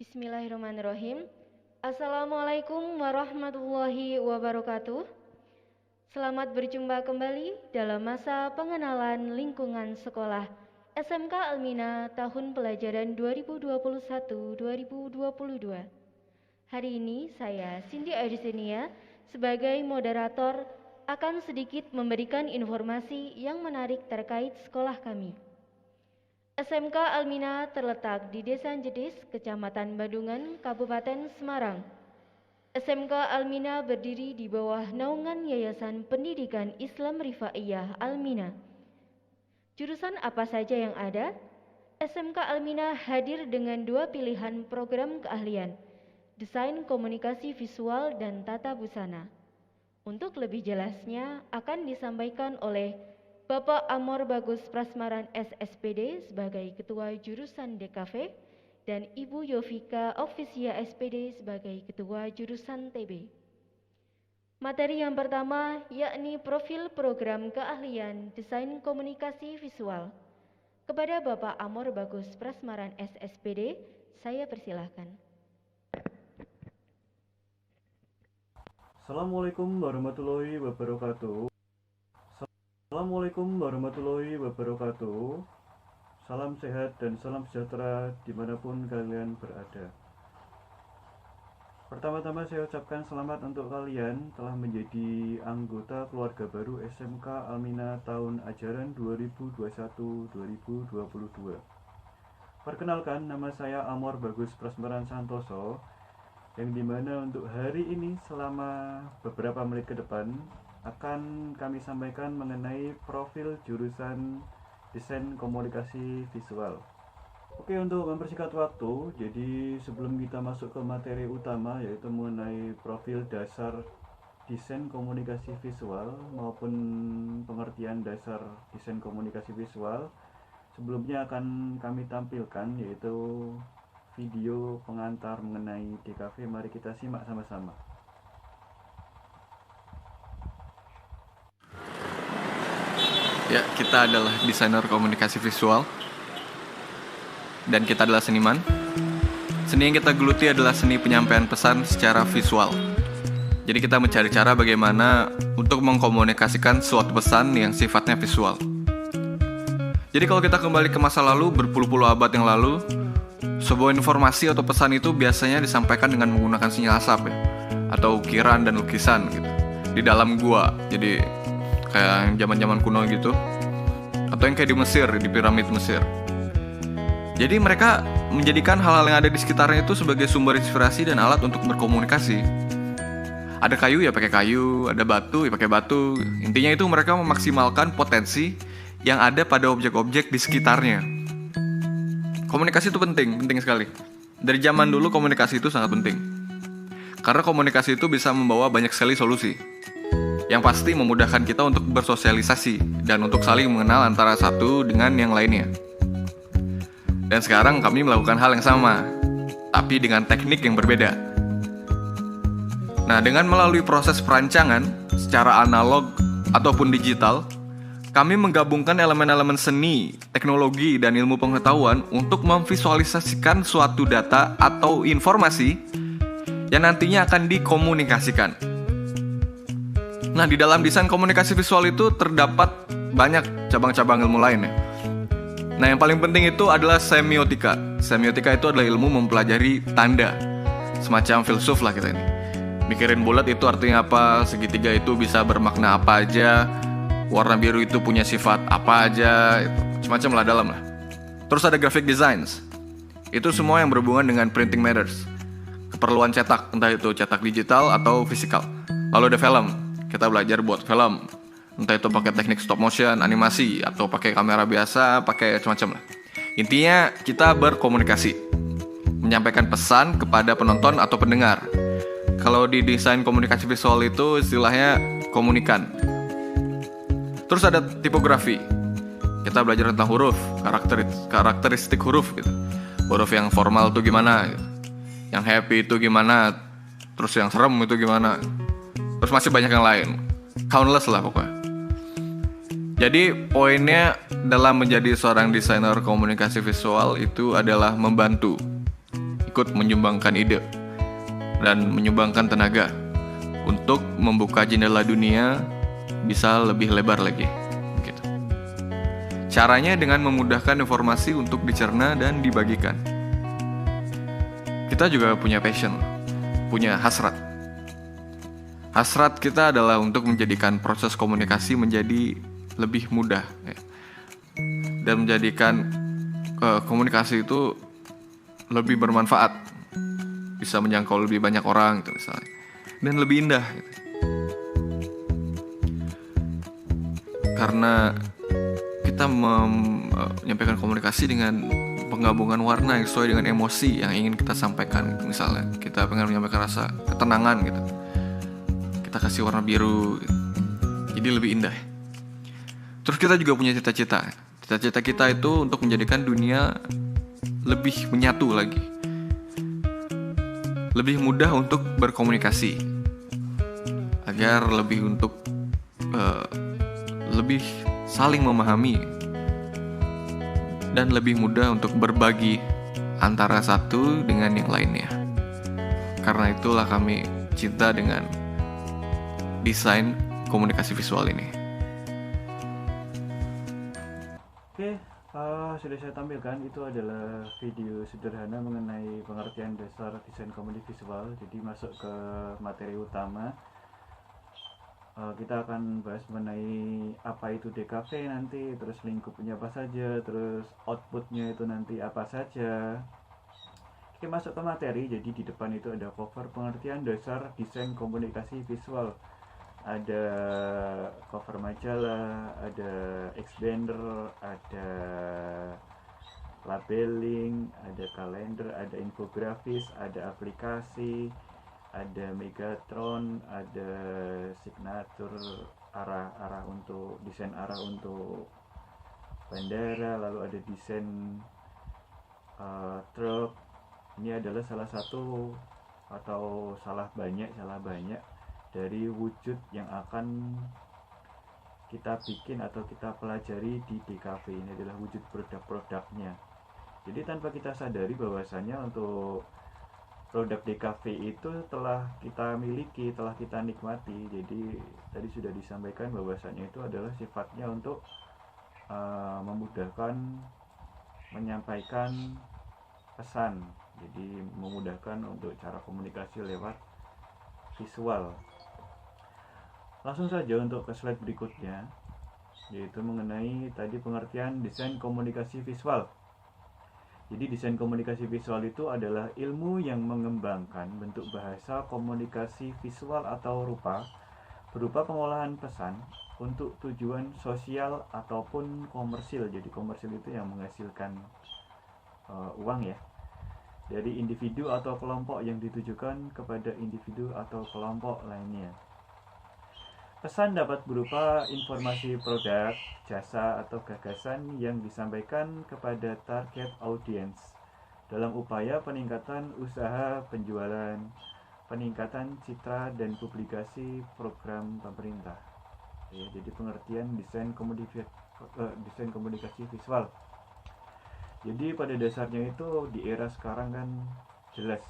Bismillahirrahmanirrahim. Assalamualaikum warahmatullahi wabarakatuh. Selamat berjumpa kembali dalam masa pengenalan lingkungan sekolah SMK Almina tahun pelajaran 2021-2022. Hari ini saya Cindy Arisenia sebagai moderator akan sedikit memberikan informasi yang menarik terkait sekolah kami. SMK Almina terletak di Desa Jedis, Kecamatan Bandungan, Kabupaten Semarang. SMK Almina berdiri di bawah naungan Yayasan Pendidikan Islam Rifaiyah Almina. Jurusan apa saja yang ada? SMK Almina hadir dengan dua pilihan program keahlian, Desain Komunikasi Visual dan Tata Busana. Untuk lebih jelasnya akan disampaikan oleh Bapak Amor Bagus Prasmaran SSPD sebagai Ketua Jurusan DKV dan Ibu Yovika Ofisia SPD sebagai Ketua Jurusan TB. Materi yang pertama yakni profil program keahlian Desain Komunikasi Visual. Kepada Bapak Amor Bagus Prasmaran SSPD, saya persilahkan. Assalamualaikum warahmatullahi wabarakatuh. Assalamualaikum warahmatullahi wabarakatuh. Salam sehat dan salam sejahtera dimanapun kalian berada. Pertama-tama saya ucapkan selamat untuk kalian telah menjadi anggota keluarga baru SMK Almina tahun ajaran 2021-2022. Perkenalkan, nama saya Amor Bagus Prasmaran Santoso, yang dimana untuk hari ini selama beberapa menit ke depan akan kami sampaikan mengenai profil jurusan Desain Komunikasi Visual. Oke, untuk mempersingkat waktu, jadi sebelum kita masuk ke materi utama yaitu mengenai profil dasar Desain Komunikasi Visual maupun pengertian dasar Desain Komunikasi Visual, sebelumnya akan kami tampilkan yaitu video pengantar mengenai DKV. Mari kita simak sama-sama. Ya, kita adalah desainer komunikasi visual dan kita adalah seniman. Seni yang kita geluti adalah seni penyampaian pesan secara visual. Jadi kita mencari cara bagaimana untuk mengkomunikasikan suatu pesan yang sifatnya visual. Jadi kalau kita kembali ke masa lalu, berpuluh-puluh abad yang lalu, sebuah informasi atau pesan itu biasanya disampaikan dengan menggunakan sinyal asap ya, atau ukiran dan lukisan gitu, di dalam gua. Jadi kayak zaman-zaman kuno gitu, atau yang kayak di Mesir, di piramid Mesir. Jadi mereka menjadikan hal-hal yang ada di sekitarnya itu sebagai sumber inspirasi dan alat untuk berkomunikasi. Ada kayu ya pakai kayu, ada batu ya pakai batu. Intinya itu mereka memaksimalkan potensi yang ada pada objek-objek di sekitarnya. Komunikasi itu penting sekali. Dari zaman dulu komunikasi itu sangat penting. Karena komunikasi itu bisa membawa banyak sekali solusi. Yang pasti memudahkan kita untuk bersosialisasi dan untuk saling mengenal antara satu dengan yang lainnya. Dan sekarang kami melakukan hal yang sama, tapi dengan teknik yang berbeda. Nah, dengan melalui proses perancangan secara analog ataupun digital, kami menggabungkan elemen-elemen seni, teknologi, dan ilmu pengetahuan untuk memvisualisasikan suatu data atau informasi yang nantinya akan dikomunikasikan. Nah, di dalam desain komunikasi visual itu terdapat banyak cabang-cabang ilmu lain ya. Nah, yang paling penting itu adalah semiotika. Semiotika itu adalah ilmu mempelajari tanda. Semacam filsuf lah kita ini. Mikirin bulat itu artinya apa, segitiga itu bisa bermakna apa aja, warna biru itu punya sifat apa aja, itu semacam lah dalam lah. Terus ada graphic designs. Itu semua yang berhubungan dengan printing matters. Keperluan cetak, entah itu cetak digital atau fisikal. Lalu ada film. Kita belajar buat film, entah itu pakai teknik stop motion, animasi, atau pakai kamera biasa, pakai macam-macam lah. Intinya kita berkomunikasi, menyampaikan pesan kepada penonton atau pendengar. Kalau di desain komunikasi visual itu istilahnya komunikan. Terus ada tipografi. Kita belajar tentang huruf, karakteristik huruf gitu. Huruf yang formal itu gimana gitu. Yang happy itu gimana, terus yang serem itu gimana. Terus masih banyak yang lain, countless lah pokoknya. Jadi poinnya dalam menjadi seorang desainer komunikasi visual itu adalah membantu ikut menyumbangkan ide dan menyumbangkan tenaga untuk membuka jendela dunia bisa lebih lebar lagi gitu. Caranya dengan memudahkan informasi untuk dicerna dan dibagikan. Kita juga punya passion, punya hasrat. Hasrat kita adalah untuk menjadikan proses komunikasi menjadi lebih mudah ya. Dan menjadikan komunikasi itu lebih bermanfaat, bisa menjangkau lebih banyak orang gitu misalnya, dan lebih indah gitu. Karena kita menyampaikan komunikasi dengan penggabungan warna yang sesuai dengan emosi yang ingin kita sampaikan gitu. Misalnya kita pengen menyampaikan rasa ketenangan gitu, kita kasih warna biru gitu. Jadi lebih indah. Terus kita juga punya cita-cita. Cita-cita kita itu untuk menjadikan dunia lebih menyatu lagi, lebih mudah untuk berkomunikasi, agar lebih lebih saling memahami dan lebih mudah untuk berbagi antara satu dengan yang lainnya. Karena itulah kami cinta dengan desain komunikasi visual ini. Oke, sudah saya tampilkan itu adalah video sederhana mengenai pengertian dasar desain komunikasi visual. Jadi masuk ke materi utama. Kita akan bahas mengenai apa itu DKV nanti, terus lingkupnya apa saja, terus outputnya itu nanti apa saja. Oke, masuk ke materi. Jadi di depan itu ada cover pengertian dasar desain komunikasi visual. Ada cover majalah, ada expander, ada labeling, ada kalender, ada infografis, ada aplikasi, ada Megatron, ada signatur arah untuk desain arah untuk bandara, lalu ada desain truk. Ini adalah salah satu atau salah banyak dari wujud yang akan kita bikin atau kita pelajari di DKV. Ini adalah wujud produk-produknya. Jadi tanpa kita sadari bahwasanya untuk produk DKV itu telah kita miliki, telah kita nikmati. Jadi tadi sudah disampaikan bahwasanya itu adalah sifatnya untuk memudahkan menyampaikan pesan. Jadi memudahkan untuk cara komunikasi lewat visual. Langsung saja untuk ke slide berikutnya, yaitu mengenai tadi pengertian desain komunikasi visual. Jadi desain komunikasi visual itu adalah ilmu yang mengembangkan bentuk bahasa komunikasi visual atau rupa berupa pengolahan pesan untuk tujuan sosial ataupun komersil. Jadi komersil itu yang menghasilkan uang ya, dari individu atau kelompok yang ditujukan kepada individu atau kelompok lainnya. Pesan dapat berupa informasi produk, jasa, atau gagasan yang disampaikan kepada target audiens dalam upaya peningkatan usaha penjualan, peningkatan citra, dan publikasi program pemerintah. Ya, jadi pengertian desain komunikasi visual. Jadi pada dasarnya itu di era sekarang kan jelas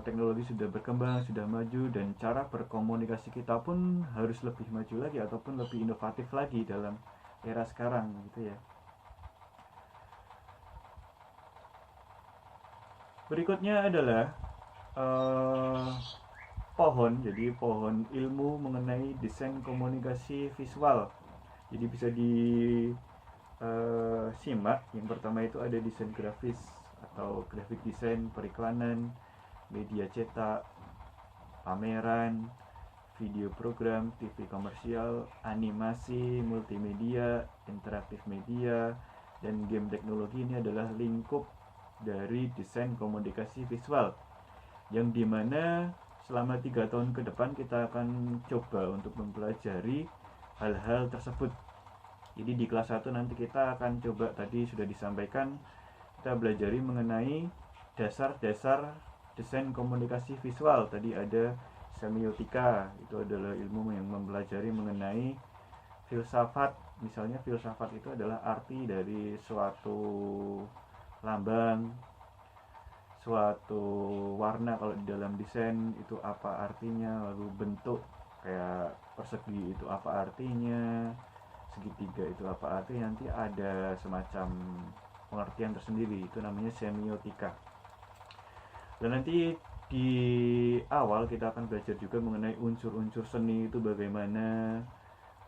teknologi sudah berkembang, sudah maju, dan cara berkomunikasi kita pun harus lebih maju lagi ataupun lebih inovatif lagi dalam era sekarang gitu ya. Berikutnya adalah pohon. Jadi pohon ilmu mengenai desain komunikasi visual. Jadi bisa simak. Yang pertama itu ada desain grafis atau graphic design periklanan, media cetak, pameran, video program, TV komersial, animasi, multimedia, interaktif media, dan game teknologi. Ini adalah lingkup dari desain komunikasi visual, yang dimana selama 3 tahun ke depan kita akan coba untuk mempelajari hal-hal tersebut. Jadi di kelas 1 nanti kita akan coba, tadi sudah disampaikan, kita belajari mengenai dasar-dasar desain komunikasi visual. Tadi ada semiotika, itu adalah ilmu yang mempelajari mengenai filsafat. Misalnya filsafat itu adalah arti dari suatu lambang, suatu warna kalau di dalam desain itu apa artinya, lalu bentuk kayak persegi itu apa artinya, segitiga itu apa artinya, nanti ada semacam pengertian tersendiri, itu namanya semiotika. Dan nanti di awal kita akan belajar juga mengenai unsur-unsur seni itu bagaimana,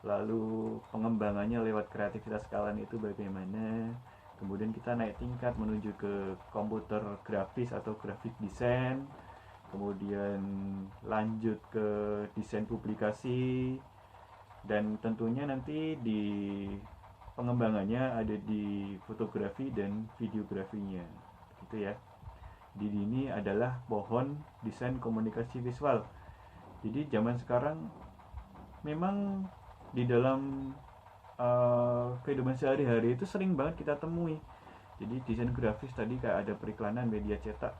lalu pengembangannya lewat kreativitas kalian itu bagaimana. Kemudian kita naik tingkat menuju ke komputer grafis atau graphic design, kemudian lanjut ke desain publikasi, dan tentunya nanti di pengembangannya ada di fotografi dan videografinya gitu ya. Di sini adalah pohon desain komunikasi visual. Jadi zaman sekarang memang di dalam kehidupan sehari-hari itu sering banget kita temui. Jadi desain grafis tadi kayak ada periklanan, media cetak,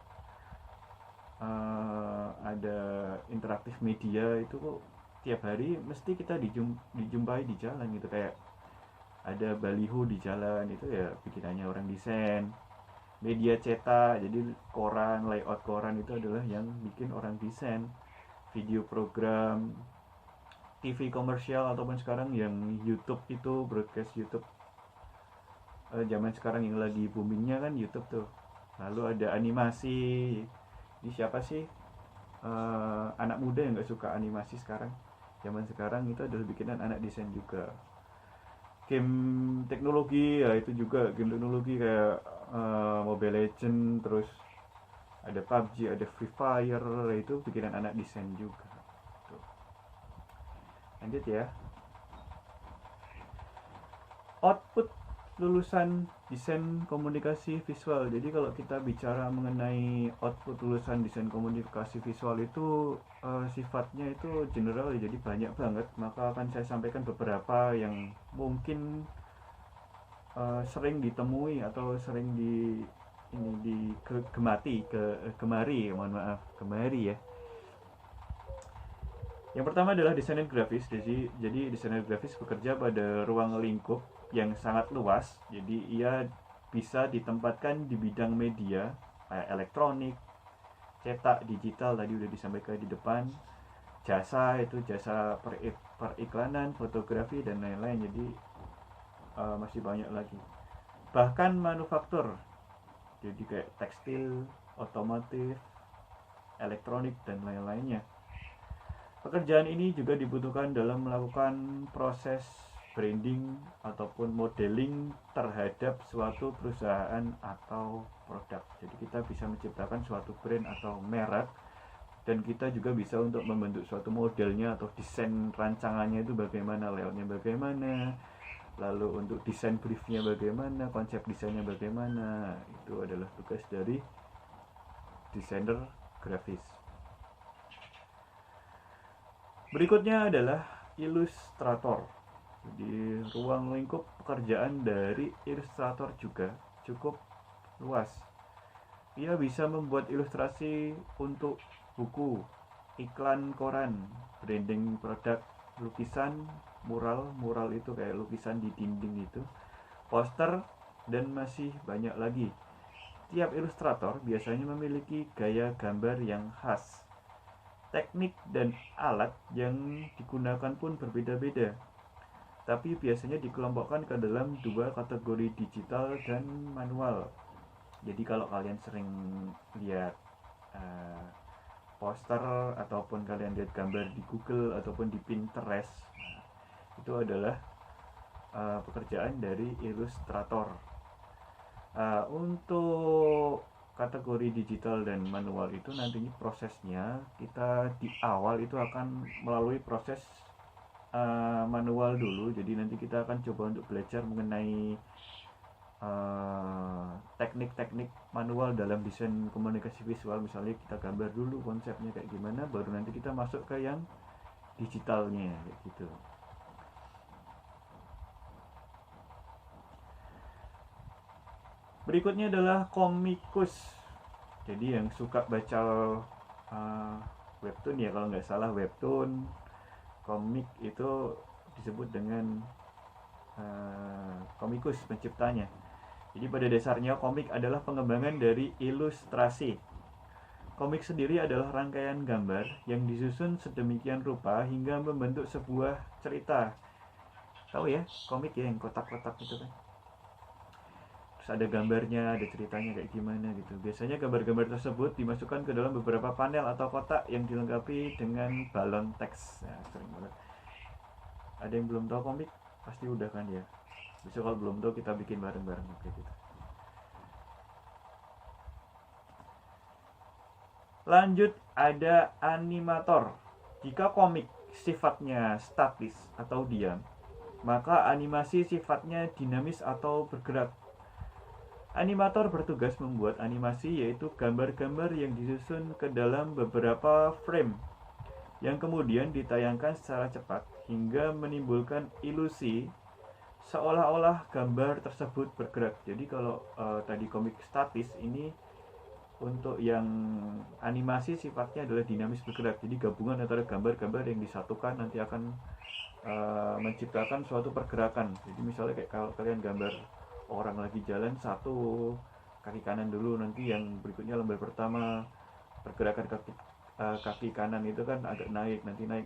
ada interaktif media, itu kok tiap hari mesti kita dijumpai di jalan gitu, kayak ada baliho di jalan, itu ya bikinannya orang desain. Media cetak, jadi koran, layout koran itu adalah yang bikin orang desain. Video program, TV komersial, ataupun sekarang yang YouTube itu, broadcast YouTube. Zaman sekarang yang lagi boomingnya kan YouTube tuh. Lalu ada animasi. Ini siapa sih anak muda yang gak suka animasi sekarang? Zaman sekarang itu adalah bikinan anak desain juga. Game teknologi ya itu juga, game teknologi kayak Mobile Legend, terus ada PUBG, ada Free Fire, itu bikinan anak desain juga. Tuh. Lanjut ya. Output lulusan desain komunikasi visual. Jadi kalau kita bicara mengenai output lulusan desain komunikasi visual itu sifatnya itu general ya, jadi banyak banget. Maka akan saya sampaikan beberapa yang mungkin sering ditemui atau sering gemari ya. Yang pertama adalah desainer grafis. Jadi desainer grafis bekerja pada ruang lingkup yang sangat luas. Jadi ia bisa ditempatkan di bidang media elektronik, cetak, digital, tadi udah disampaikan di depan, jasa, itu jasa periklanan, fotografi, dan lain-lain. Jadi masih banyak lagi. Bahkan manufaktur, jadi kayak tekstil, otomotif, elektronik, dan lain-lainnya. Pekerjaan ini juga dibutuhkan dalam melakukan proses branding ataupun modeling terhadap suatu perusahaan atau produk. Jadi kita bisa menciptakan suatu brand atau merek, dan kita juga bisa untuk membentuk suatu modelnya atau desain rancangannya itu bagaimana, layoutnya bagaimana, lalu untuk desain briefnya bagaimana, konsep desainnya bagaimana. Itu adalah tugas dari desainer grafis. Berikutnya adalah ilustrator. Jadi ruang lingkup pekerjaan dari ilustrator juga cukup luas. Ia bisa membuat ilustrasi untuk buku, iklan koran, branding produk, lukisan, mural itu kayak lukisan di dinding itu, poster, dan masih banyak lagi. Tiap ilustrator biasanya memiliki gaya gambar yang khas. Teknik dan alat yang digunakan pun berbeda-beda, tapi biasanya dikelompokkan ke dalam dua kategori, digital dan manual. Jadi kalau kalian sering lihat poster ataupun kalian lihat gambar di Google ataupun di Pinterest, itu adalah pekerjaan dari ilustrator. Untuk kategori digital dan manual itu nantinya prosesnya kita di awal itu akan melalui proses manual dulu. Jadi nanti kita akan coba untuk belajar mengenai teknik-teknik manual dalam desain komunikasi visual. Misalnya kita gambar dulu konsepnya kayak gimana, baru nanti kita masuk ke yang digitalnya kayak gitu. Berikutnya adalah komikus. Jadi yang suka baca webtoon ya, kalau nggak salah webtoon, komik itu disebut dengan komikus penciptanya. Jadi pada dasarnya komik adalah pengembangan dari ilustrasi. Komik sendiri adalah rangkaian gambar yang disusun sedemikian rupa hingga membentuk sebuah cerita. Tahu ya, komik ya yang kotak-kotak itu kan. Terus ada gambarnya, ada ceritanya kayak gimana gitu. Biasanya gambar-gambar tersebut dimasukkan ke dalam beberapa panel atau kotak yang dilengkapi dengan balon teks. Nah, sering banget. Ada yang belum tahu komik? Pasti udah kan ya. Besok kalau belum tahu kita bikin bareng-bareng kayak gitu. Lanjut, ada animator. Jika komik sifatnya statis atau diam, maka animasi sifatnya dinamis atau bergerak. Animator bertugas membuat animasi, yaitu gambar-gambar yang disusun ke dalam beberapa frame yang kemudian ditayangkan secara cepat hingga menimbulkan ilusi seolah-olah gambar tersebut bergerak. Jadi kalau tadi komik statis, ini untuk yang animasi sifatnya adalah dinamis bergerak. Jadi gabungan antara gambar-gambar yang disatukan nanti akan menciptakan suatu pergerakan. Jadi misalnya kayak kalau kalian gambar orang lagi jalan, satu kaki kanan dulu, nanti yang berikutnya lembar pertama pergerakan kaki kanan itu kan agak naik, nanti naik.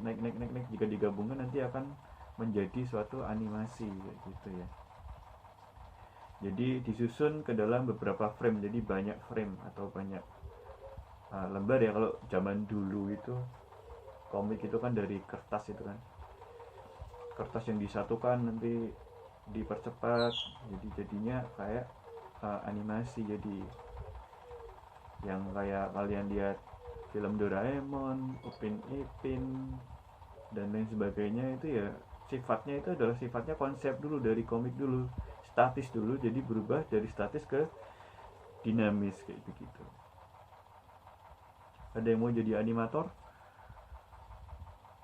Jika digabungkan nanti akan menjadi suatu animasi gitu ya. Jadi disusun ke dalam beberapa frame, jadi banyak frame atau banyak lembar ya. Kalau zaman dulu itu komik itu kan dari kertas itu kan, kertas yang disatukan nanti dipercepat, jadi jadinya kayak animasi. Jadi yang kayak kalian lihat film Doraemon, Upin Ipin dan lain sebagainya itu ya sifatnya itu adalah sifatnya konsep dulu dari komik dulu, statis dulu, jadi berubah dari statis ke dinamis kayak begitu. Ada yang mau jadi animator?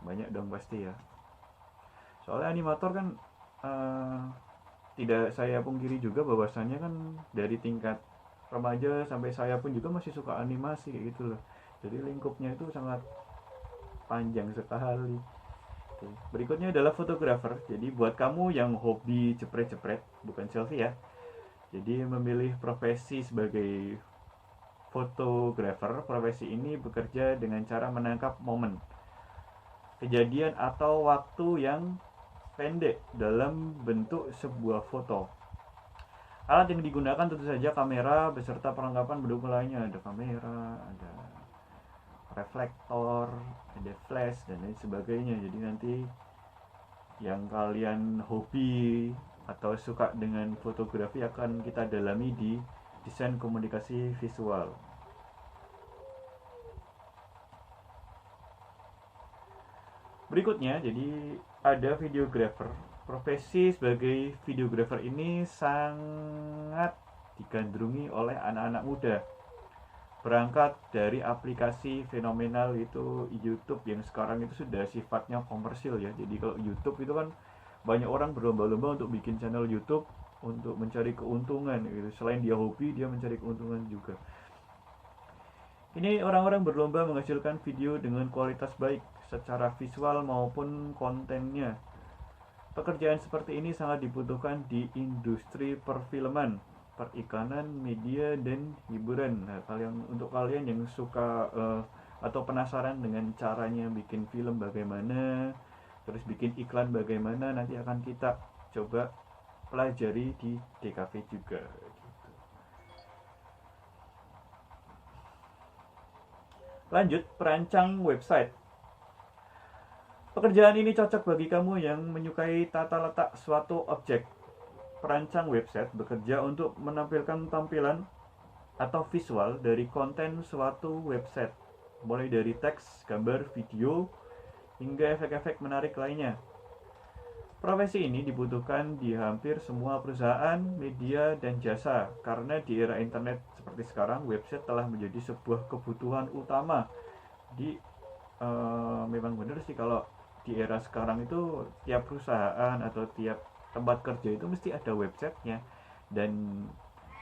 Banyak dong pasti ya. Soalnya animator kan tidak saya pungkiri juga bahwasannya kan dari tingkat remaja sampai saya pun juga masih suka animasi kayak gitu loh. Jadi lingkupnya itu sangat panjang sekali. Berikutnya adalah fotografer. Jadi buat kamu yang hobi jepret-jepret, bukan selfie ya, jadi memilih profesi sebagai fotografer. Profesi ini bekerja dengan cara menangkap momen, kejadian atau waktu yang pendek dalam bentuk sebuah foto. Alat yang digunakan tentu saja kamera beserta perlengkapan pendukung lainnya. Ada kamera, ada reflektor, ada flash dan lain sebagainya. Jadi nanti yang kalian hobi atau suka dengan fotografi akan kita dalami di desain komunikasi visual. Berikutnya, jadi ada videographer. Profesi sebagai videographer ini sangat digandrungi oleh anak-anak muda. Berangkat dari aplikasi fenomenal itu YouTube yang sekarang itu sudah sifatnya komersil ya. Jadi kalau YouTube itu kan banyak orang berlomba-lomba untuk bikin channel YouTube untuk mencari keuntungan gitu. Selain dia hobi, dia mencari keuntungan juga. Ini orang-orang berlomba menghasilkan video dengan kualitas baik secara visual maupun kontennya. Pekerjaan seperti ini sangat dibutuhkan di industri perfilman, perikanan, media, dan hiburan. Nah, untuk kalian yang suka atau penasaran dengan caranya bikin film bagaimana, terus bikin iklan bagaimana, nanti akan kita coba pelajari di DKV juga gitu. Lanjut, perancang website. Pekerjaan ini cocok bagi kamu yang menyukai tata letak suatu objek. Perancang website bekerja untuk menampilkan tampilan atau visual dari konten suatu website, mulai dari teks, gambar, video, hingga efek-efek menarik lainnya. Profesi ini dibutuhkan di hampir semua perusahaan, media, dan jasa, karena di era internet seperti sekarang, website telah menjadi sebuah kebutuhan utama. Memang benar sih kalau di era sekarang itu tiap perusahaan atau tiap tempat kerja itu mesti ada websitenya, dan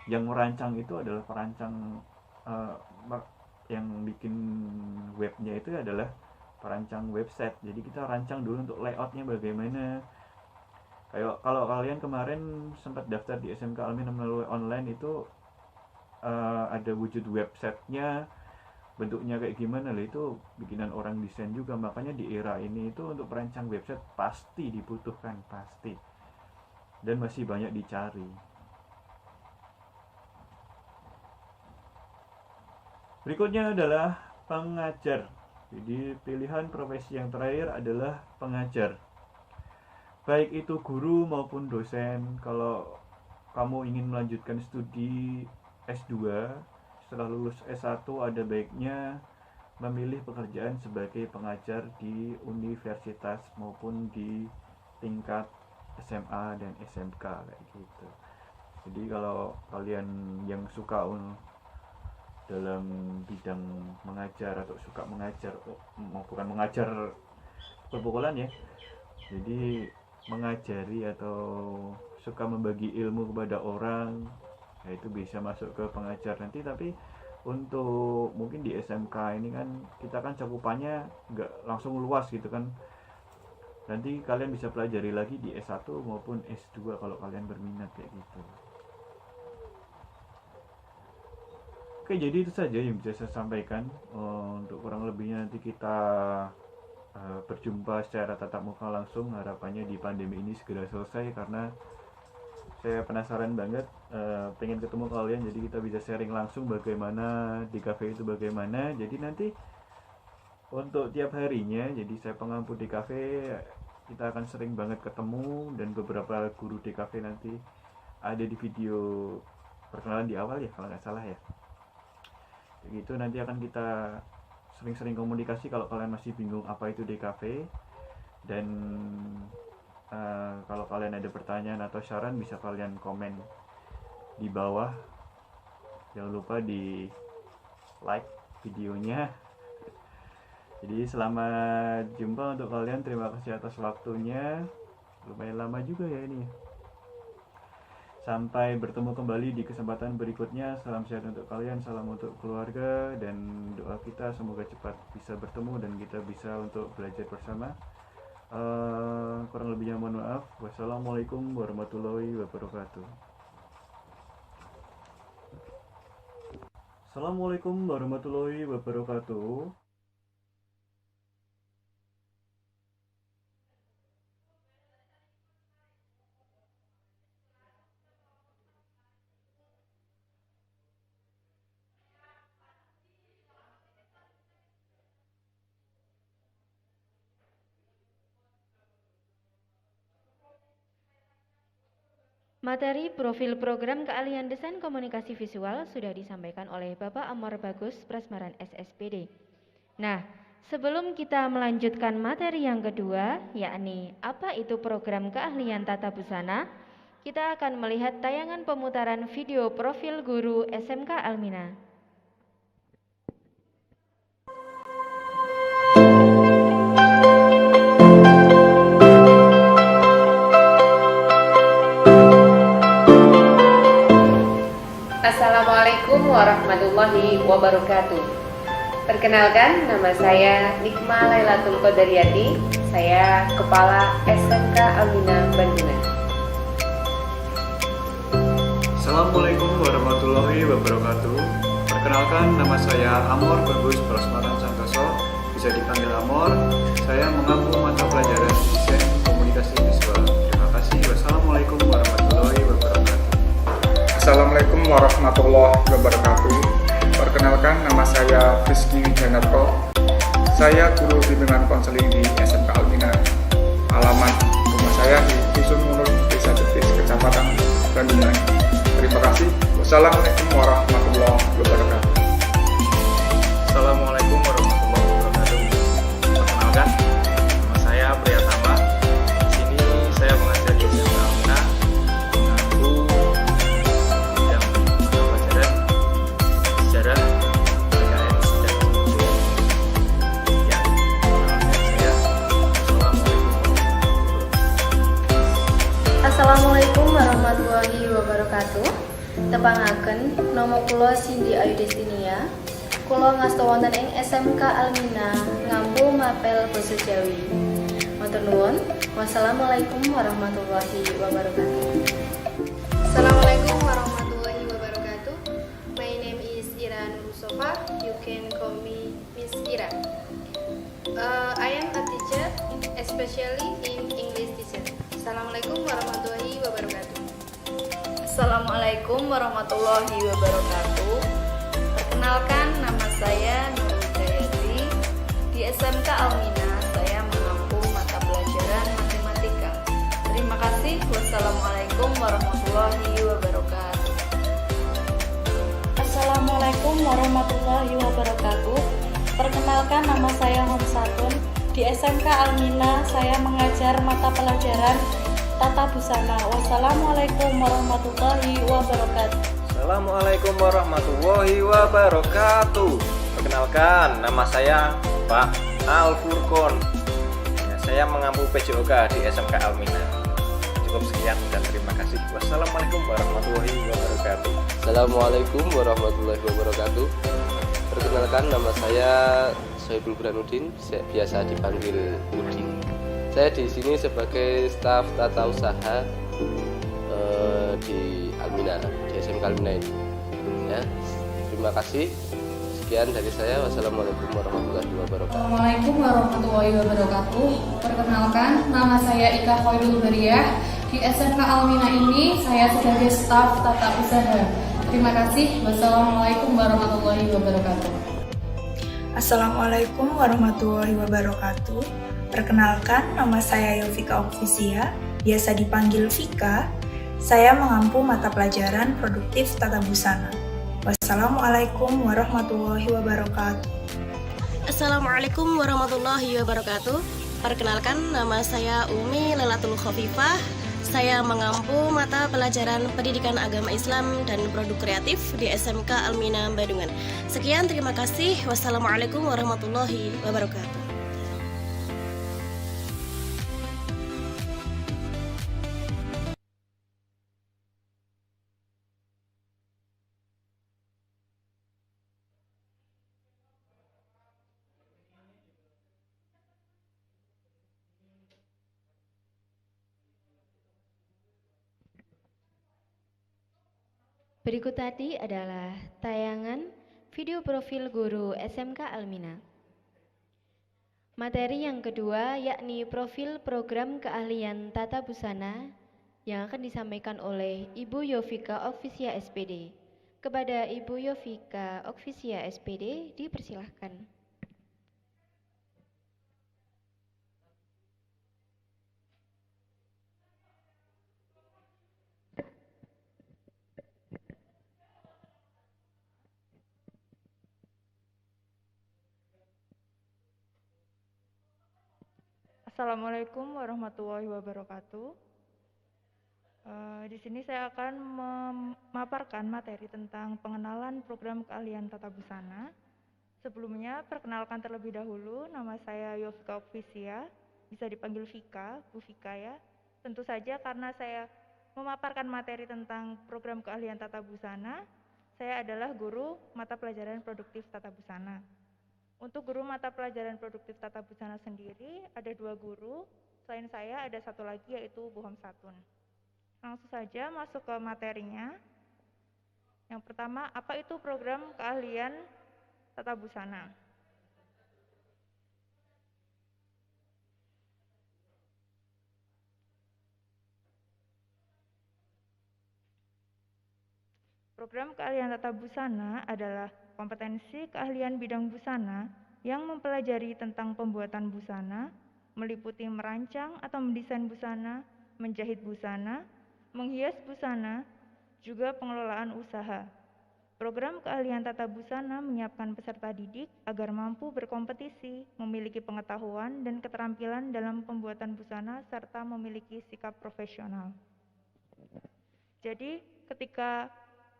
yang merancang itu adalah perancang, yang bikin webnya itu adalah perancang website. Jadi kita rancang dulu untuk layoutnya bagaimana. Kayak kalau kalian kemarin sempat daftar di SMK Almin melalui online itu ada wujud websitenya, bentuknya kayak gimana lah, itu bikinan orang desain juga. Makanya di era ini itu untuk perancang website pasti dibutuhkan, pasti, dan masih banyak dicari. Berikutnya adalah pengajar. Jadi pilihan profesi yang terakhir adalah pengajar, baik itu guru maupun dosen. Kalau kamu ingin melanjutkan studi S2, setelah lulus S1 ada baiknya memilih pekerjaan sebagai pengajar di universitas maupun di tingkat SMA dan SMK kayak gitu. Jadi kalau kalian yang suka dalam bidang mengajar atau suka mengajar, bukan mengajar pukul-pukulan ya, jadi mengajari atau suka membagi ilmu kepada orang, ya itu bisa masuk ke pengajar nanti. Tapi untuk mungkin di SMK ini kan kita kan cakupannya nggak langsung luas gitu kan, nanti kalian bisa pelajari lagi di S1 maupun S2 kalau kalian berminat kayak gitu. Oke, jadi itu saja yang bisa saya sampaikan. Untuk kurang lebihnya nanti kita berjumpa secara tatap muka langsung, harapannya di pandemi ini segera selesai, karena saya penasaran banget, pengen ketemu kalian, jadi kita bisa sharing langsung bagaimana di cafe itu bagaimana. Jadi nanti untuk tiap harinya, jadi saya pengampu di cafe, kita akan sering banget ketemu, dan beberapa guru di cafe nanti ada di video perkenalan di awal ya kalau nggak salah ya. Begitu nanti akan kita sering-sering komunikasi kalau kalian masih bingung apa itu DKV. Dan kalau kalian ada pertanyaan atau saran bisa kalian komen di bawah. Jangan lupa di like videonya. Jadi selamat jumpa untuk kalian, terima kasih atas waktunya. Lumayan lama juga ya ini. Sampai bertemu kembali di kesempatan berikutnya. Salam sehat untuk kalian, salam untuk keluarga, dan doa kita semoga cepat bisa bertemu dan kita bisa untuk belajar bersama. Kurang lebihnya mohon maaf. Wassalamualaikum warahmatullahi wabarakatuh. Assalamualaikum warahmatullahi wabarakatuh. Materi profil program keahlian desain komunikasi visual sudah disampaikan oleh Bapak Amor Bagus Prasmaran SSPD. Nah, sebelum kita melanjutkan materi yang kedua, yakni apa itu program keahlian tata busana, kita akan melihat tayangan pemutaran video profil guru SMK Almina. Assalamualaikum warahmatullahi wabarakatuh. Perkenalkan, nama saya Nikma Lailatul Qadariyati. Saya Kepala SMK Almina Bandungan. Assalamualaikum warahmatullahi wabarakatuh. Perkenalkan, nama saya Amor Bagus Prasmaran Santoso, bisa dipanggil Amor. Saya mengampu mata pelajaran desain komunikasi visual. Terima kasih. Wassalamualaikum warahmatullahi wabarakatuh. Assalamualaikum warahmatullahi wabarakatuh. Perkenalkan, nama saya Rizky Wijanarko. Saya guru bimbingan konseling di SMK Almina. Alamat rumah saya di Dusun Mulun, Desa Jetis, Kecamatan Bandungan. Terima kasih. Wassalamualaikum warahmatullahi wabarakatuh. Assalamualaikum warahmatullahi wabarakatuh. Perkenalkan, nama saya Priyatama. Di sini saya mengajar di SMK Almina, mengaku bidang mata pelajaran sejarah, PKN, dan budaya. Ya, perkenalkan saya. Assalamualaikum warahmatullahi wabarakatuh. Tepangaken nama kula Cindy Ayu Destinia. Kula ngasta wonten ing SMK Almina ngampu mapel basa Jawi. Matur nuwun. Wassalamualaikum warahmatullahi wabarakatuh. Assalamualaikum warahmatullahi wabarakatuh. My name is Ira Nur Mustafa. You can call me especially in English teacher. Assalamualaikum warahmatullahi wabarakatuh. Assalamualaikum warahmatullahi wabarakatuh. Perkenalkan, nama saya Nurul Jayati. Di SMK Almina, saya mengampu mata pelajaran matematika. Terima kasih. Wassalamualaikum warahmatullahi wabarakatuh. Assalamualaikum warahmatullahi wabarakatuh. Perkenalkan, nama saya Homsatun. Di SMK Almina, saya mengajar mata pelajaran Tata Busana. Wassalamualaikum warahmatullahi wabarakatuh. Assalamualaikum warahmatullahi wabarakatuh. Perkenalkan, nama saya Pak Al Furqon. Saya mengampu PJOK di SMK Almina. Cukup sekian dan terima kasih. Wassalamualaikum warahmatullahi wabarakatuh. Assalamualaikum warahmatullahi wabarakatuh. Perkenalkan, nama saya Sohibul Burhanuddin, biasa dipanggil Udin. Saya di sini sebagai staf tata usaha di Almina, di SMK Almina ini. Ya, terima kasih. Sekian dari saya. Wassalamualaikum warahmatullahi wabarakatuh. Assalamualaikum warahmatullahi wabarakatuh. Perkenalkan, nama saya Ika Khoirul Bariah. Di SMK Almina ini saya sebagai staf tata usaha. Terima kasih. Wassalamualaikum warahmatullahi wabarakatuh. Assalamualaikum warahmatullahi wabarakatuh. Perkenalkan, nama saya Yovika Okvisia, biasa dipanggil Vika. Saya mengampu mata pelajaran produktif tata busana. Wassalamualaikum warahmatullahi wabarakatuh. Assalamualaikum warahmatullahi wabarakatuh. Perkenalkan, nama saya Umi Lailatul Khofifah. Saya mengampu mata pelajaran Pendidikan Agama Islam dan Produk Kreatif di SMK Almina Bandungan. Sekian, terima kasih. Wassalamualaikum warahmatullahi wabarakatuh. Berikut tadi adalah tayangan video profil guru SMK Almina. Materi yang kedua yakni profil program keahlian tata busana yang akan disampaikan oleh Ibu Yovika Okvisia SPD. Kepada Ibu Yovika Okvisia SPD dipersilahkan. Assalamualaikum warahmatullahi wabarakatuh. Di sini saya akan memaparkan materi tentang pengenalan program keahlian tata busana. Sebelumnya, perkenalkan terlebih dahulu, nama saya Yovika Okvisia, bisa dipanggil Vika, Bu Vika ya. Tentu saja karena saya memaparkan materi tentang program keahlian tata busana, saya adalah guru mata pelajaran produktif tata busana. Untuk guru mata pelajaran produktif tata busana sendiri, ada 2 guru, selain saya ada 1 lagi yaitu Bu Homsatun. Langsung saja masuk ke materinya. Yang pertama, apa itu program keahlian tata busana? Program keahlian tata busana adalah kompetensi keahlian bidang busana yang mempelajari tentang pembuatan busana, meliputi merancang atau mendesain busana, menjahit busana, menghias busana, juga pengelolaan usaha. Program keahlian tata busana menyiapkan peserta didik agar mampu berkompetisi, memiliki pengetahuan dan keterampilan dalam pembuatan busana, serta memiliki sikap profesional. Jadi, ketika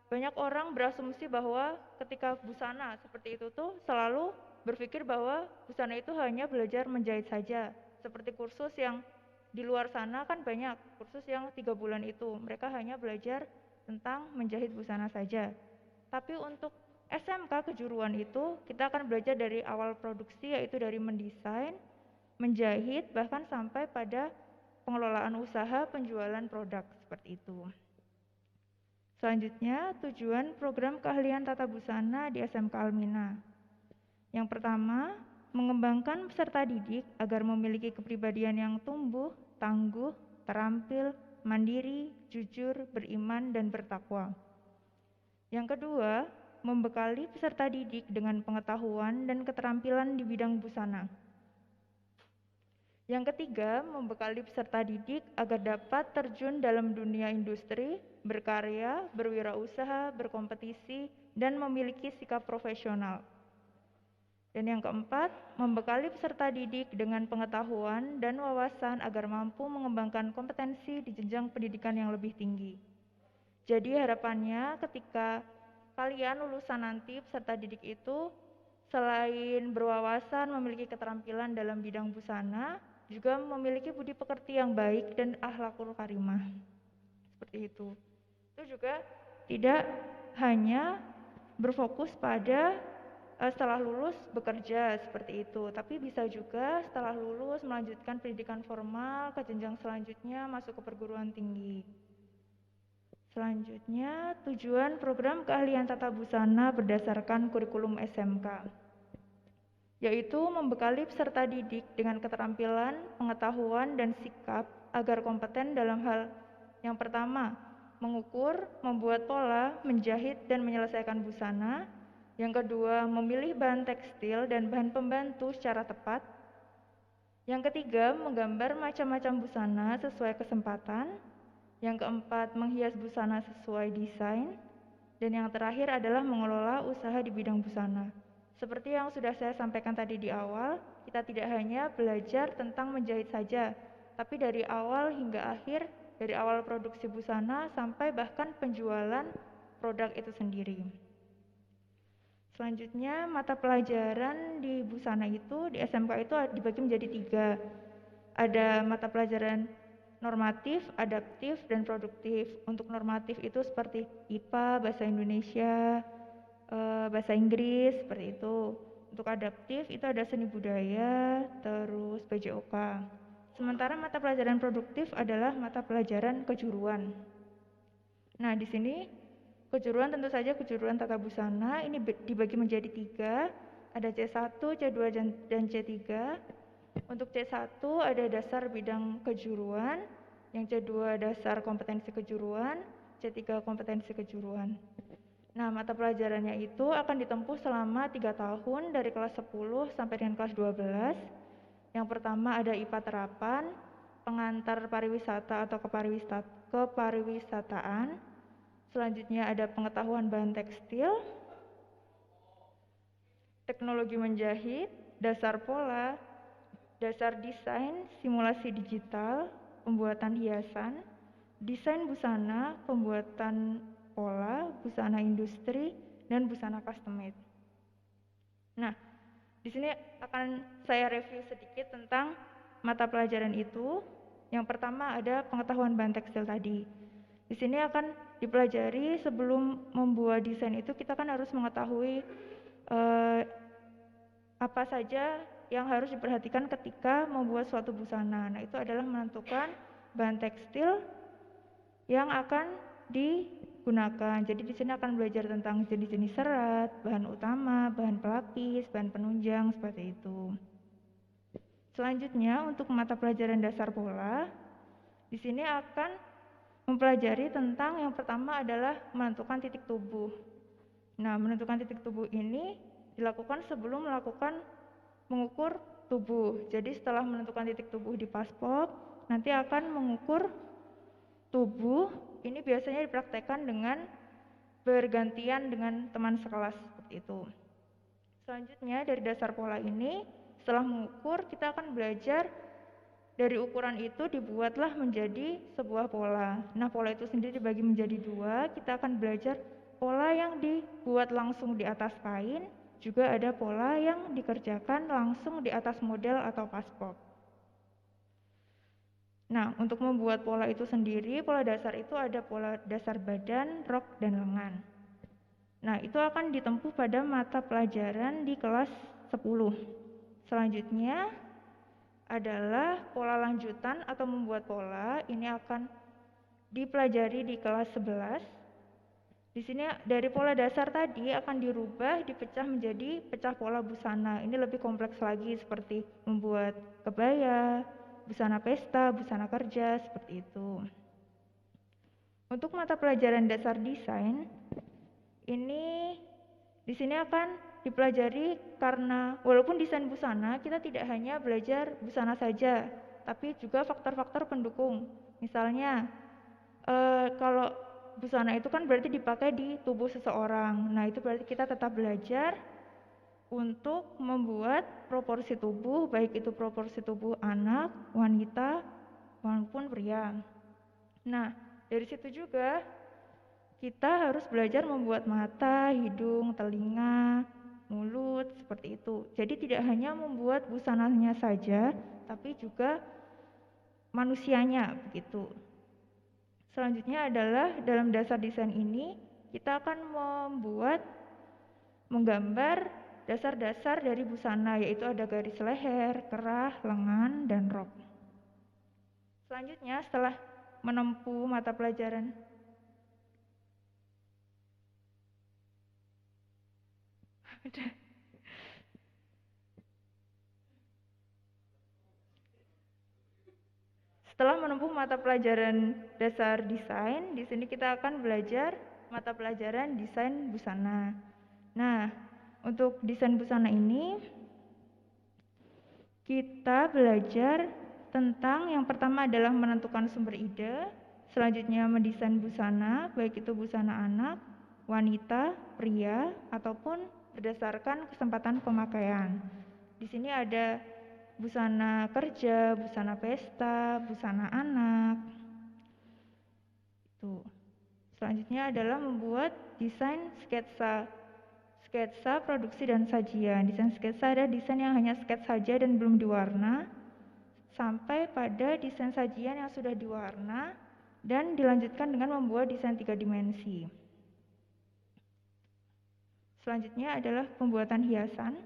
banyak orang berasumsi bahwa ketika busana seperti itu tuh selalu berpikir bahwa busana itu hanya belajar menjahit saja. Seperti kursus yang di luar sana kan banyak, kursus yang 3 bulan itu mereka hanya belajar tentang menjahit busana saja. Tapi untuk SMK kejuruan itu kita akan belajar dari awal produksi, yaitu dari mendesain, menjahit, bahkan sampai pada pengelolaan usaha, penjualan produk seperti itu. Selanjutnya, tujuan program keahlian tata busana di SMK Almina. Yang pertama, mengembangkan peserta didik agar memiliki kepribadian yang tumbuh, tangguh, terampil, mandiri, jujur, beriman, dan bertakwa. Yang kedua, membekali peserta didik dengan pengetahuan dan keterampilan di bidang busana. Yang ketiga, membekali peserta didik agar dapat terjun dalam dunia industri, berkarya, berwirausaha, berkompetisi, dan memiliki sikap profesional. Dan yang keempat, membekali peserta didik dengan pengetahuan dan wawasan agar mampu mengembangkan kompetensi di jenjang pendidikan yang lebih tinggi. Jadi harapannya ketika kalian lulusan nanti peserta didik itu selain berwawasan, memiliki keterampilan dalam bidang busana, juga memiliki budi pekerti yang baik dan akhlakul karimah. Seperti itu. Itu juga tidak hanya berfokus pada setelah lulus bekerja seperti itu, tapi bisa juga setelah lulus melanjutkan pendidikan formal ke jenjang selanjutnya masuk ke perguruan tinggi. Selanjutnya, tujuan program keahlian tata busana berdasarkan kurikulum SMK, yaitu membekali peserta didik dengan keterampilan, pengetahuan, dan sikap agar kompeten dalam hal yang pertama, mengukur, membuat pola, menjahit, dan menyelesaikan busana. Yang kedua, memilih bahan tekstil dan bahan pembantu secara tepat. Yang ketiga, menggambar macam-macam busana sesuai kesempatan. Yang keempat, menghias busana sesuai desain. Dan yang terakhir adalah mengelola usaha di bidang busana. Seperti yang sudah saya sampaikan tadi di awal, kita tidak hanya belajar tentang menjahit saja, tapi dari awal hingga akhir, dari awal produksi busana sampai bahkan penjualan produk itu sendiri. Selanjutnya, mata pelajaran di busana itu, di SMK itu dibagi menjadi 3. Ada mata pelajaran normatif, adaptif, dan produktif. Untuk normatif itu seperti IPA, Bahasa Indonesia, Bahasa Inggris, seperti itu. Untuk adaptif itu ada seni budaya, terus PJOK. Sementara mata pelajaran produktif adalah mata pelajaran kejuruan. Nah, di sini kejuruan tentu saja kejuruan tata busana ini dibagi menjadi 3. Ada C1, C2, dan C3. Untuk C1 ada dasar bidang kejuruan, yang C2 dasar kompetensi kejuruan, C3 kompetensi kejuruan. Nah, mata pelajarannya itu akan ditempuh selama 3 tahun dari kelas 10 sampai dengan kelas 12. Yang pertama ada IPA terapan, pengantar pariwisata atau kepariwisataan. Selanjutnya ada pengetahuan bahan tekstil, teknologi menjahit, dasar pola, dasar desain, simulasi digital, pembuatan hiasan, desain busana, pembuatan pola, busana industri, dan busana custom made. Nah, di sini akan saya review sedikit tentang mata pelajaran itu. Yang pertama ada pengetahuan bahan tekstil tadi. Di sini akan dipelajari sebelum membuat desain itu kita kan harus mengetahui apa saja yang harus diperhatikan ketika membuat suatu busana. Nah, itu adalah menentukan bahan tekstil yang akan digunakan. Jadi di sini akan belajar tentang jenis-jenis serat, bahan utama, bahan pelapis, bahan penunjang, seperti itu. Selanjutnya untuk mata pelajaran dasar pola, di sini akan mempelajari tentang yang pertama adalah menentukan titik tubuh. Nah, menentukan titik tubuh ini dilakukan sebelum mengukur tubuh. Jadi setelah menentukan titik tubuh di paspop, nanti akan mengukur tubuh. Ini biasanya dipraktekkan dengan bergantian dengan teman sekelas seperti itu. Selanjutnya dari dasar pola ini, setelah mengukur kita akan belajar dari ukuran itu dibuatlah menjadi sebuah pola. Nah, pola itu sendiri dibagi menjadi 2. Kita akan belajar pola yang dibuat langsung di atas kain, juga ada pola yang dikerjakan langsung di atas model atau paspop. Nah, untuk membuat pola itu sendiri, pola dasar itu ada pola dasar badan, rok, dan lengan. Nah, itu akan ditempuh pada mata pelajaran di kelas 10. Selanjutnya adalah pola lanjutan atau membuat pola. Ini akan dipelajari di kelas 11. Di sini dari pola dasar tadi akan dirubah, dipecah menjadi pecah pola busana. Ini lebih kompleks lagi seperti membuat kebaya, busana pesta, busana kerja, seperti itu. Untuk mata pelajaran dasar desain, ini di sini akan dipelajari karena walaupun desain busana kita tidak hanya belajar busana saja, tapi juga faktor-faktor pendukung. Misalnya kalau busana itu kan berarti dipakai di tubuh seseorang. Nah, itu berarti kita tetap belajar untuk membuat proporsi tubuh, baik itu proporsi tubuh anak, wanita, maupun pria. Nah, dari situ juga kita harus belajar membuat mata, hidung, telinga, mulut, seperti itu. Jadi tidak hanya membuat busananya saja, tapi juga manusianya, begitu. Selanjutnya adalah dalam dasar desain ini, kita akan menggambar dasar-dasar dari busana, yaitu ada garis leher, kerah, lengan, dan rok. Selanjutnya setelah menempuh mata pelajaran Setelah menempuh mata pelajaran dasar desain, di sini kita akan belajar mata pelajaran desain busana. Nah, untuk desain busana ini kita belajar tentang yang pertama adalah menentukan sumber ide, selanjutnya mendesain busana, baik itu busana anak, wanita, pria, ataupun berdasarkan kesempatan pemakaian. Di sini ada busana kerja, busana pesta, busana anak. Itu. Selanjutnya adalah membuat desain sketsa. Sketsa, produksi, dan sajian. Desain sketsa ada desain yang hanya skets saja dan belum diwarna, sampai pada desain sajian yang sudah diwarna dan dilanjutkan dengan membuat desain 3 dimensi. Selanjutnya adalah pembuatan hiasan.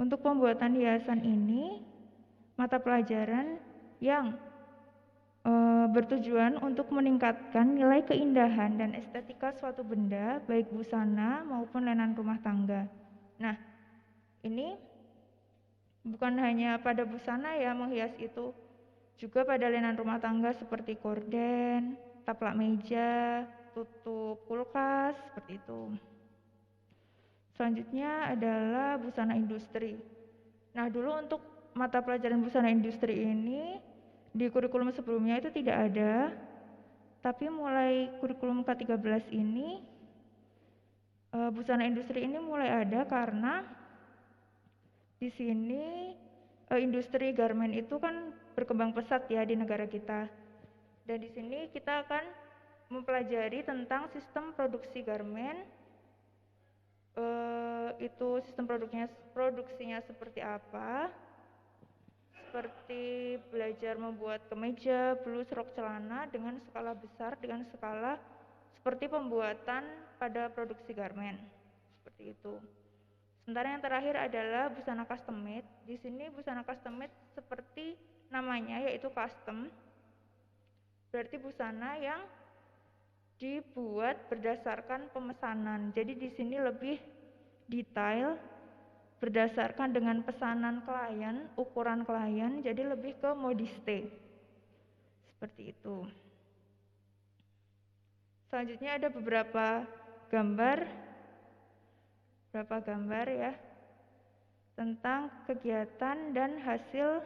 Untuk pembuatan hiasan ini, mata pelajaran yang bertujuan untuk meningkatkan nilai keindahan dan estetika suatu benda, baik busana maupun lenan rumah tangga. Nah, ini bukan hanya pada busana ya menghias itu, juga pada lenan rumah tangga seperti gorden, taplak meja, tutup kulkas, seperti itu. Selanjutnya adalah busana industri. Nah, dulu untuk mata pelajaran busana industri ini di kurikulum sebelumnya itu tidak ada, tapi mulai kurikulum K13 ini busana industri ini mulai ada karena di sini industri garmen itu kan berkembang pesat ya di negara kita. Dan di sini kita akan mempelajari tentang sistem produksi garmen. Itu sistem produksinya seperti apa, seperti belajar membuat kemeja, blus, rok, celana dengan skala besar, dengan skala seperti pembuatan pada produksi garmen, seperti itu. Sementara yang terakhir adalah busana custom made. Di sini busana custom made seperti namanya, yaitu custom, berarti busana yang dibuat berdasarkan pemesanan. Jadi di sini lebih detail berdasarkan dengan pesanan klien, ukuran klien, jadi lebih ke modiste. Seperti itu. Selanjutnya ada beberapa gambar ya tentang kegiatan dan hasil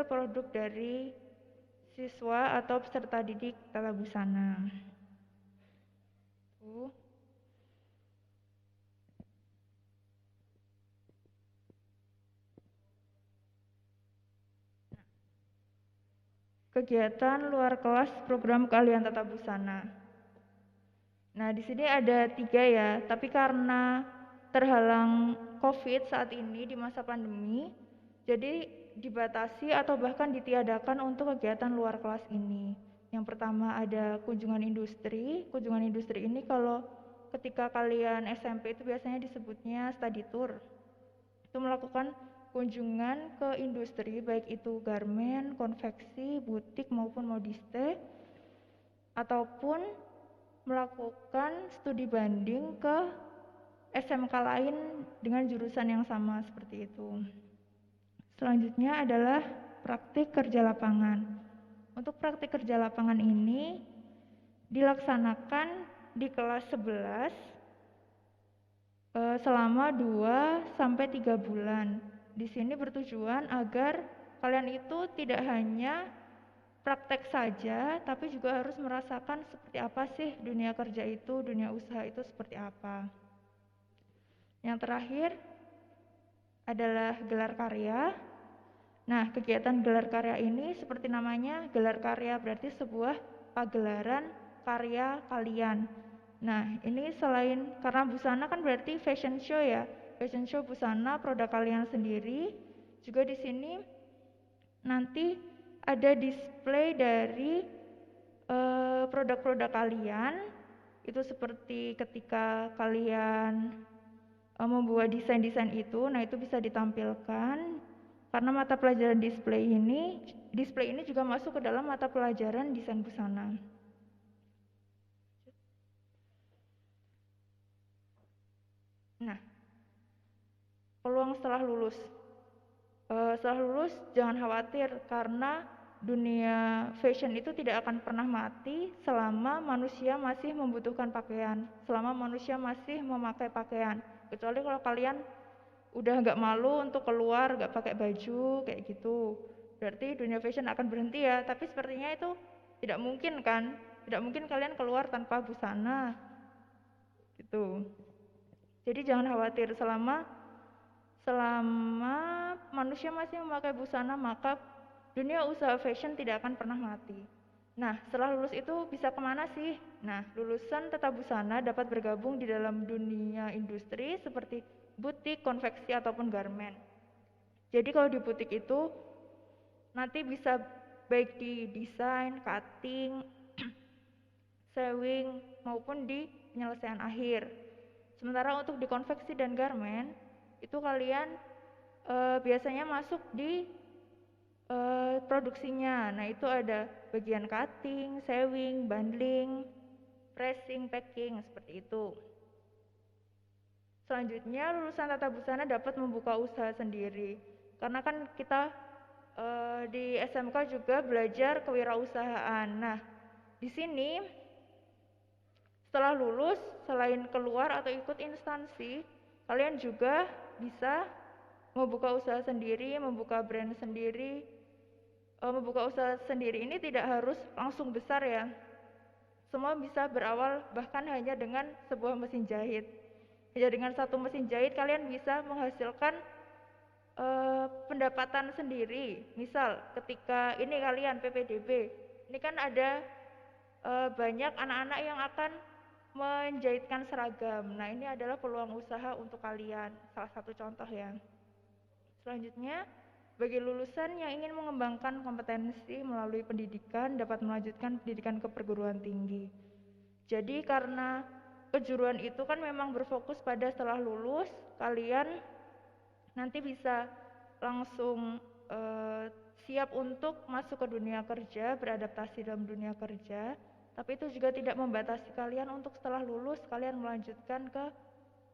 produk dari siswa atau peserta didik tata busana. Kegiatan luar kelas program keahlian tata busana. Nah, di sini ada 3 ya, tapi karena terhalang COVID saat ini di masa pandemi, jadi dibatasi atau bahkan ditiadakan untuk kegiatan luar kelas ini. Yang pertama ada kunjungan industri. Kunjungan industri ini kalau ketika kalian SMP itu biasanya disebutnya study tour. Itu melakukan kunjungan ke industri, baik itu garmen, konveksi, butik maupun modiste, ataupun melakukan studi banding ke SMK lain dengan jurusan yang sama seperti itu. Selanjutnya adalah praktik kerja lapangan. Untuk praktik kerja lapangan ini dilaksanakan di kelas 11 selama 2 sampai 3 bulan. Di sini bertujuan agar kalian itu tidak hanya praktek saja, tapi juga harus merasakan seperti apa sih dunia kerja itu, dunia usaha itu seperti apa. Yang terakhir adalah gelar karya. Nah, kegiatan gelar karya ini seperti namanya, gelar karya berarti sebuah pagelaran karya kalian. Nah, ini selain karena busana kan berarti fashion show ya, fashion show busana produk kalian sendiri. Juga di sini nanti ada display dari produk-produk kalian. Itu seperti ketika kalian membuat desain-desain itu, nah itu bisa ditampilkan. Karena mata pelajaran display ini juga masuk ke dalam mata pelajaran desain busana. Nah, peluang setelah lulus. Setelah lulus jangan khawatir karena dunia fashion itu tidak akan pernah mati selama manusia masih membutuhkan pakaian, selama manusia masih memakai pakaian. Kecuali kalau kalian udah nggak malu untuk keluar, nggak pakai baju kayak gitu, berarti dunia fashion akan berhenti ya. Tapi sepertinya itu tidak mungkin kan, tidak mungkin kalian keluar tanpa busana gitu. Jadi jangan khawatir, selama manusia masih memakai busana, maka dunia usaha fashion tidak akan pernah mati. Nah, setelah lulus itu bisa kemana sih? Nah, lulusan tata busana dapat bergabung di dalam dunia industri seperti butik, konveksi, ataupun garment. Jadi kalau di butik itu nanti bisa baik di desain, cutting, sewing, maupun di penyelesaian akhir. Sementara untuk di konveksi dan garment, itu kalian biasanya masuk di produksinya. Nah, itu ada bagian cutting, sewing, bundling, pressing, packing, seperti itu. Selanjutnya, lulusan tata busana dapat membuka usaha sendiri. Karena kan kita di SMK juga belajar kewirausahaan. Nah, di sini setelah lulus, selain keluar atau ikut instansi, kalian juga bisa membuka usaha sendiri, membuka brand sendiri. Membuka usaha sendiri ini tidak harus langsung besar ya. Semua bisa berawal bahkan hanya dengan sebuah mesin jahit. Ya, dengan satu mesin jahit kalian bisa menghasilkan pendapatan sendiri. Misal ketika ini kalian PPDB, ini kan ada banyak anak-anak yang akan menjahitkan seragam. Nah, ini adalah peluang usaha untuk kalian, salah satu contoh ya. Selanjutnya, bagi lulusan yang ingin mengembangkan kompetensi melalui pendidikan dapat melanjutkan pendidikan ke perguruan tinggi. Jadi karena kejuruan itu kan memang berfokus pada setelah lulus, kalian nanti bisa langsung siap untuk masuk ke dunia kerja, beradaptasi dalam dunia kerja. Tapi itu juga tidak membatasi kalian untuk setelah lulus kalian melanjutkan ke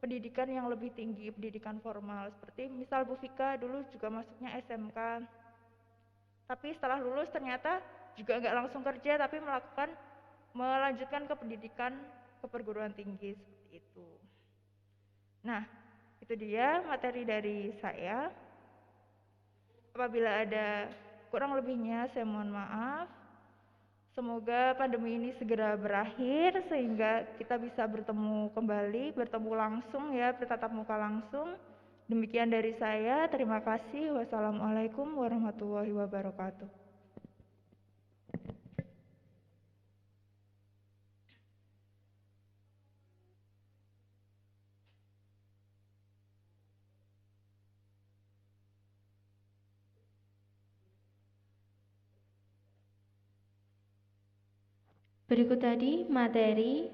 pendidikan yang lebih tinggi, pendidikan formal. Seperti misal Bu Fika dulu juga masuknya SMK. Tapi setelah lulus ternyata juga nggak langsung kerja, tapi melanjutkan ke pendidikan ke perguruan tinggi, seperti itu. Nah, itu dia materi dari saya. Apabila ada kurang lebihnya saya mohon maaf. Semoga pandemi ini segera berakhir sehingga kita bisa bertemu kembali, bertemu langsung ya, bertatap muka langsung. Demikian dari saya, terima kasih. Wassalamualaikum warahmatullahi wabarakatuh. Berikut tadi materi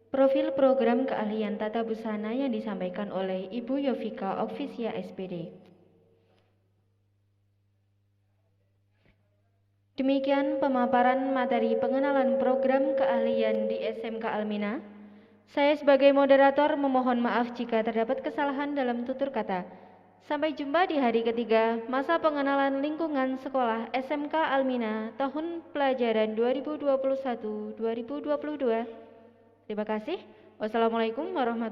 profil program keahlian tata busana yang disampaikan oleh Ibu Yovika Okvisia SPD. Demikian pemaparan materi pengenalan program keahlian di SMK Almina. Saya sebagai moderator memohon maaf jika terdapat kesalahan dalam tutur kata. Sampai jumpa di hari ketiga masa pengenalan lingkungan sekolah SMK Almina tahun pelajaran 2021-2022. Terima kasih. Wassalamualaikum warahmatullahi wabarakatuh.